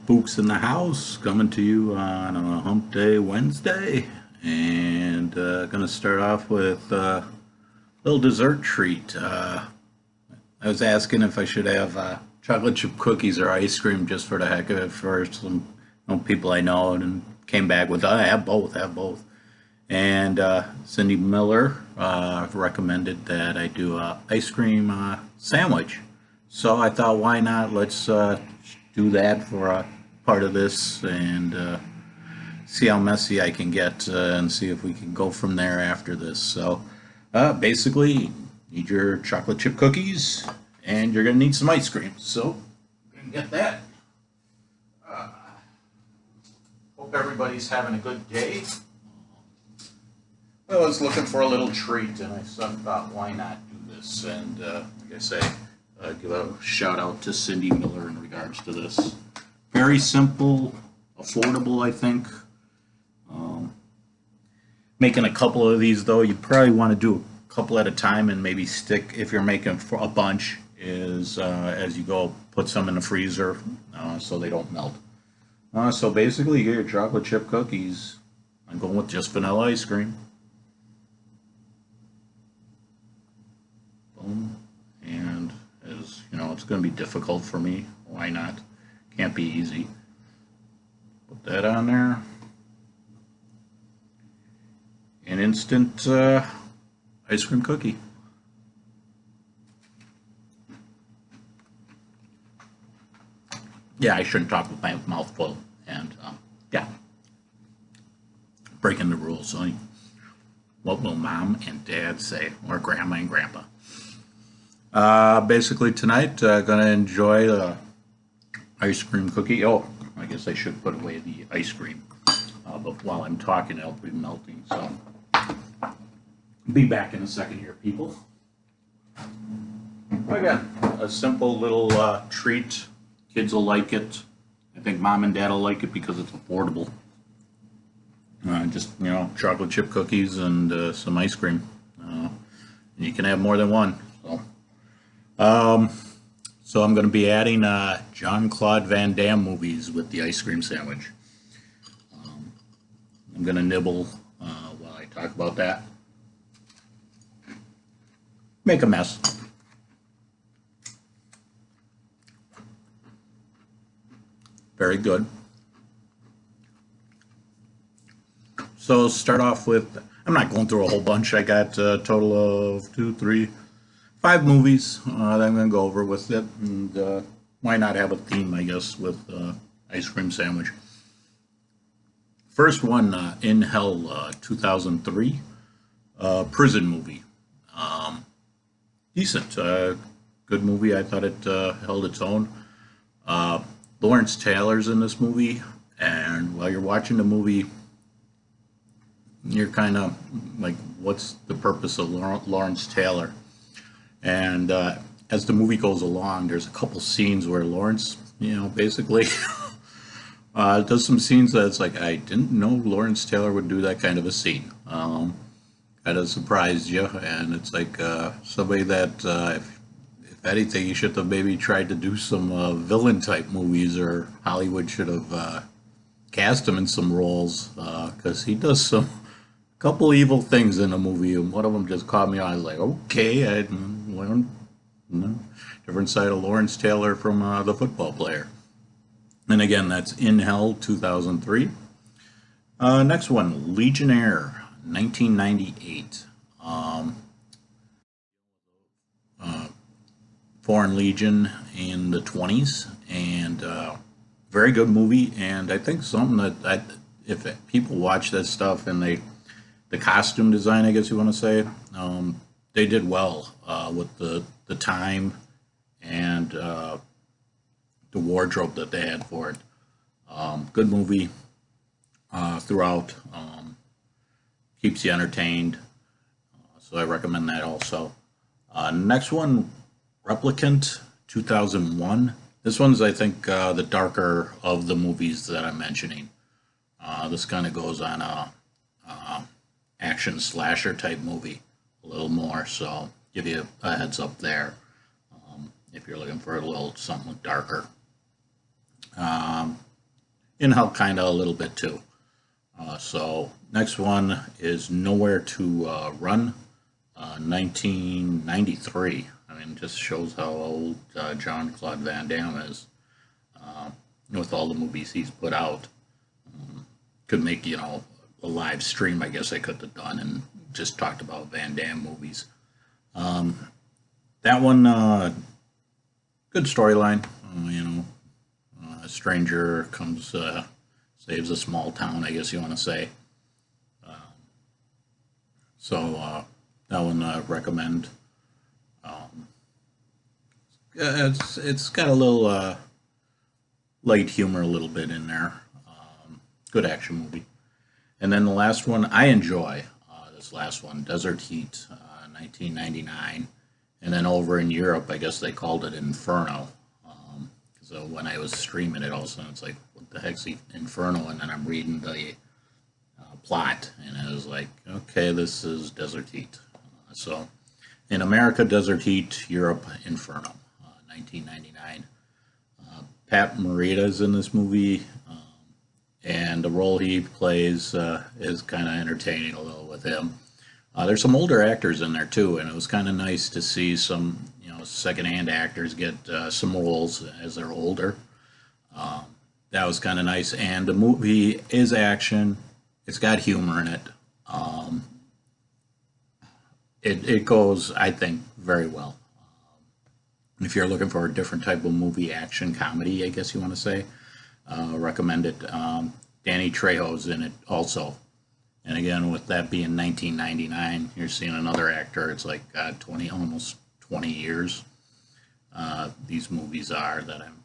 Spooks in the House coming to you on a Hump Day Wednesday. And gonna start off with a little dessert treat. I was asking if I should have chocolate chip cookies or ice cream just for the heck of it for some people I know, and came back with have both, have both. And Cindy Miller recommended that I do a ice cream sandwich. So I thought, why not? Let's do that for a part of this and see how messy I can get and see if we can go from there after this. So basically, you need your chocolate chip cookies and you're going to need some ice cream. So we can get that. Hope everybody's having a good day. I was looking for a little treat, and I thought, why not do this? And like I say, give a shout out to Cindy Miller in regards to this. Very simple, affordable, I think. Making a couple of these, though, you probably want to do a couple at a time, and maybe stick, if you're making for a bunch, is as you go, put some in the freezer so they don't melt. So basically, you get your chocolate chip cookies. I'm going with just vanilla ice cream. And as you know, it's going to be difficult for me. Why not? Can't be easy. Put that on there. An instant ice cream cookie. Yeah, I shouldn't talk with my mouth full. And yeah, breaking the rules. So what will mom and dad say, or grandma and grandpa? Basically tonight, gonna enjoy the ice cream cookie. Oh, I guess I should put away the ice cream. But while I'm talking, it'll be melting. So, be back in a second here, people. Again, a simple little treat. Kids will like it. I think mom and dad will like it because it's affordable. Just, chocolate chip cookies and some ice cream. You can have more than one. So I'm going to be adding Jean-Claude Van Damme movies with the ice cream sandwich. I'm going to nibble while I talk about that. Make a mess. Very good. So start off with, I'm not going through a whole bunch. I got a total of 5 movies that I'm going to go over with it, and why not have a theme, I guess, with ice cream sandwich. First one, In Hell, 2003, prison movie. Decent, good movie. I thought it held its own. Lawrence Taylor's in this movie, and while you're watching the movie, you're kind of like, what's the purpose of Lawrence Taylor? And as the movie goes along, there's a couple scenes where Lawrence, basically does some scenes that it's like, I didn't know Lawrence Taylor would do that kind of a scene. Kind of surprised you, and it's like somebody that, if anything, he should have maybe tried to do some villain type movies, or Hollywood should have cast him in some roles, because he does some couple evil things in the movie, and one of them just caught me on. I was like, okay, I learned different side of Lawrence Taylor from the football player. And again, that's In Hell, 2003. Next one, Legionnaire, 1998. Foreign Legion in the 20s, and very good movie. And I think something that if people watch that stuff and the costume design, I guess you want to say, they did well with the time and the wardrobe that they had for it. Good movie throughout. Keeps you entertained. So I recommend that also. Next one, Replicant, 2001. This one's, I think, the darker of the movies that I'm mentioning. This kind of goes on a action slasher type movie a little more, so give you a heads up there if you're looking for a little something darker. in Hulk kind of a little bit too. So next one is Nowhere to Run, 1993. I mean, just shows how old Jean-Claude Van Damme is with all the movies he's put out. Could make, a live stream, I guess I could have done, and just talked about Van Damme movies. That one, good storyline. A stranger comes, saves a small town, I guess you want to say. So that one recommend. It's got a little light humor, a little bit in there. Good action movie. And then the last one I enjoy. This last one, Desert Heat, 1999. And then over in Europe, I guess they called it Inferno. So when I was streaming it, also it's like, what the heck's Inferno? And then I'm reading the plot, and I was like, okay, this is Desert Heat. So in America, Desert Heat, Europe, Inferno, 1999. Pat Morita's in this movie, and the role he plays is kind of entertaining a little with him. There's some older actors in there too, and it was kind of nice to see some, secondhand actors get some roles as they're older. That was kind of nice, and the movie is action. It's got humor in it. It goes, I think, very well. If you're looking for a different type of movie, action comedy, I guess you want to say, recommend it. Danny Trejo's in it also. And again, with that being 1999, you're seeing another actor. It's like 20, almost 20 years. These movies are that I'm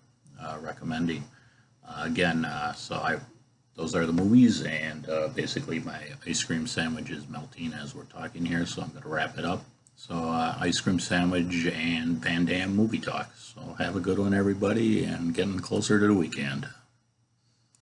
recommending. Those are the movies, and basically my ice cream sandwich is melting as we're talking here, so I'm going to wrap it up. So ice cream sandwich and Van Damme movie talk. So have a good one, everybody, and getting closer to the weekend.